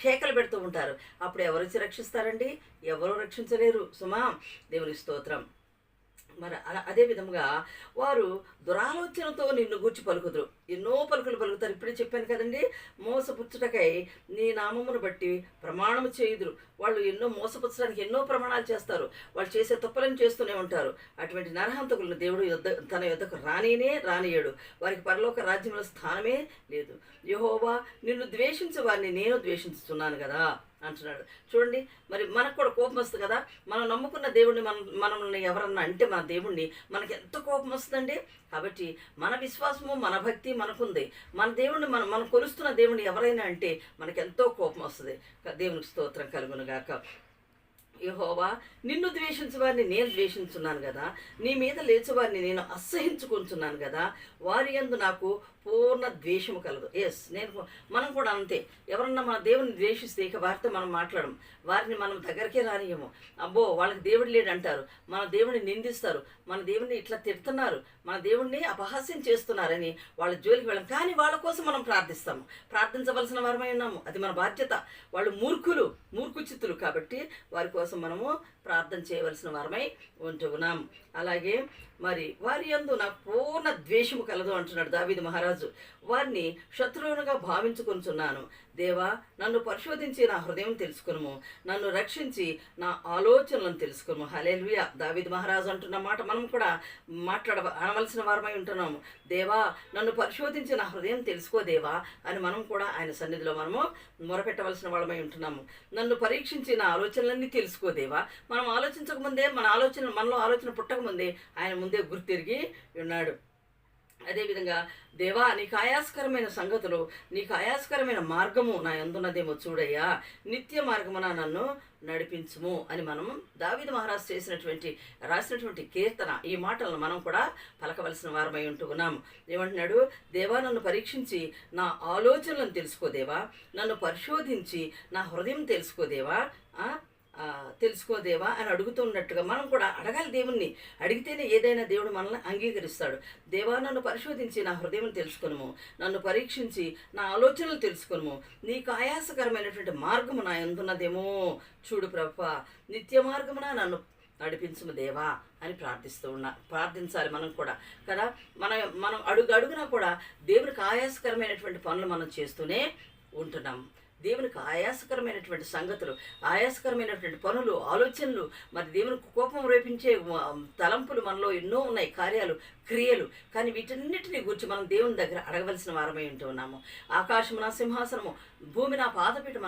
కేకలు పెడుతూ ఉంటారు. అప్పుడు ఎవరొచ్చి రక్షిస్తారండి? ఎవరూ రక్షించలేరు సుమా. దేవునికి స్తోత్రం. మరి అదే విధముగా వారు దురాలోచనతో నిన్ను గూర్చి పలుకుదురు. ఎన్నో పలుకులు పలుకుతారు. ఇప్పుడే చెప్పాను కదండి, మోసపుచ్చుటకై నీ నామమును బట్టి ప్రమాణము చేయుదురు. వాళ్ళు ఎన్నో మోసపుచ్చడానికి ఎన్నో ప్రమాణాలు చేస్తారు. వాళ్ళు చేసే తప్పులను చేస్తూనే ఉంటారు. అటువంటి నరహంతకులను దేవుడు తన యొద్దకు రానియడు. వారికి పరలోక రాజ్యంలో స్థానమే లేదు. యెహోవా నిన్ను ద్వేషించే వారిని నేను ద్వేషిస్తున్నాను కదా అంటున్నాడు. చూడండి, మరి మనకు కూడా కోపం వస్తుంది కదా. మనం నమ్ముకున్న దేవుడిని మనల్ని ఎవరన్నా అంటే మన దేవుణ్ణి మనకి ఎంత కోపం వస్తుందండి. కాబట్టి మన విశ్వాసము మన భక్తి మనకుంది. మన దేవుణ్ణి మనం కొలుస్తున్న దేవుణ్ణి ఎవరైనా అంటే మనకి ఎంతో కోపం వస్తుంది. దేవునికి స్తోత్రం కలుగునుగాక. యెహోవా నిన్ను ద్వేషించు వారిని నేను ద్వేషించున్నాను కదా, నీ మీద లేచువారిని నేను అసహించుకుంటున్నాను కదా, వారి యందు నాకు పూర్ణ ద్వేషము కలదు. మనం కూడా అంతే. ఎవరన్నా మన దేవుని ద్వేషిస్తే ఇక వారితో మనం మాట్లాడము, వారిని మనం దగ్గరికే రానియము. అబ్బో వాళ్ళకి దేవుడు లేడంటారు, మన దేవుడిని నిందిస్తారు, మన దేవుడిని ఇట్లా తిడుతున్నారు, మన దేవుడిని అపహాస్యం చేస్తున్నారని వాళ్ళ జోలికి వెళ్ళాం. కానీ వాళ్ళ కోసం మనం ప్రార్థిస్తాము, ప్రార్థించవలసిన వారమై ఉన్నాము. అది మన బాధ్యత. వాళ్ళు మూర్ఖుచిత్తులు కాబట్టి వారి కోసం మనము ప్రార్థన చేయవలసిన వారమై ఉంటున్నాం. అలాగే మరి వారి యందు నాకు పూర్ణ ద్వేషము కలదు అంటున్నాడు దావీదు మహారాజు. వారిని శత్రువునుగా భావించుకొనుచున్నాను. దేవా నన్ను పరిశోధించి నా హృదయం తెలుసుకును, నన్ను రక్షించి నా ఆలోచనలను తెలుసుకును. హల్లెలూయా. దావీదు మహారాజు అంటున్న మాట మనం కూడా అనవలసిన వారమై ఉంటున్నాము. దేవా నన్ను పరిశోధించి నా హృదయం తెలుసుకో దేవా అని మనం కూడా ఆయన సన్నిధిలో మనము మొరపెట్టవలసిన వాళ్ళమై ఉంటున్నాము. నన్ను పరీక్షించి నా ఆలోచనలన్నీ తెలుసుకో దేవా. మనం ఆలోచించకముందే మనలో ఆలోచన పుట్టకముందే ఆయన ముందే గుర్తిరిగి ఉన్నాడు. అదేవిధంగా దేవా నీకు ఆయాస్కరమైన సంగతులు, నీకు ఆయాస్కరమైన మార్గము నా యందున్నదేమో చూడయ్యా, నిత్య మార్గమున నన్ను నడిపించుము అని మనం దావీదు మహారాజు రాసినటువంటి కీర్తన. ఈ మాటలను మనం కూడా పలకవలసిన వారమై ఉంటున్నాము. ఏమంటున్నాడు? దేవా నన్ను పరీక్షించి నా ఆలోచనలను తెలుసుకోదేవా, నన్ను పరిశోధించి నా హృదయం తెలుసుకోదేవా అని అడుగుతున్నట్టుగా మనం కూడా అడగాలి. దేవుణ్ణి అడిగితేనే ఏదైనా దేవుడు మనల్ని అంగీకరిస్తాడు. దేవా నన్ను పరిశోధించి నా హృదయం తెలుసుకొనుము, నన్ను పరీక్షించి నా ఆలోచనలు తెలుసుకొనుము, నీకు ఆయాసకరమైనటువంటి మార్గము నా యందున్నదేమో చూడు ప్రభువా, నిత్య మార్గమున నన్ను నడిపించుము దేవా అని ప్రార్థించాలి మనం కూడా కదా. మనం అడుగునా కూడా దేవునికి ఆయాసకరమైనటువంటి పనులు మనం చేస్తూనే ఉంటున్నాం. దేవునికి ఆయాసకరమైనటువంటి సంగతులు, ఆయాసకరమైనటువంటి పనులు, ఆలోచనలు, మరి దేవునికి కోపం రేపించే తలంపులు మనలో ఎన్నో ఉన్నాయి, కార్యాలు, క్రియలు. కానీ వీటన్నిటిని గురించి మనం దేవుని దగ్గర అడగవలసిన వారమై ఉంటున్నాము. ఆకాశము నా సింహాసనము, భూమి నా పాదపీఠం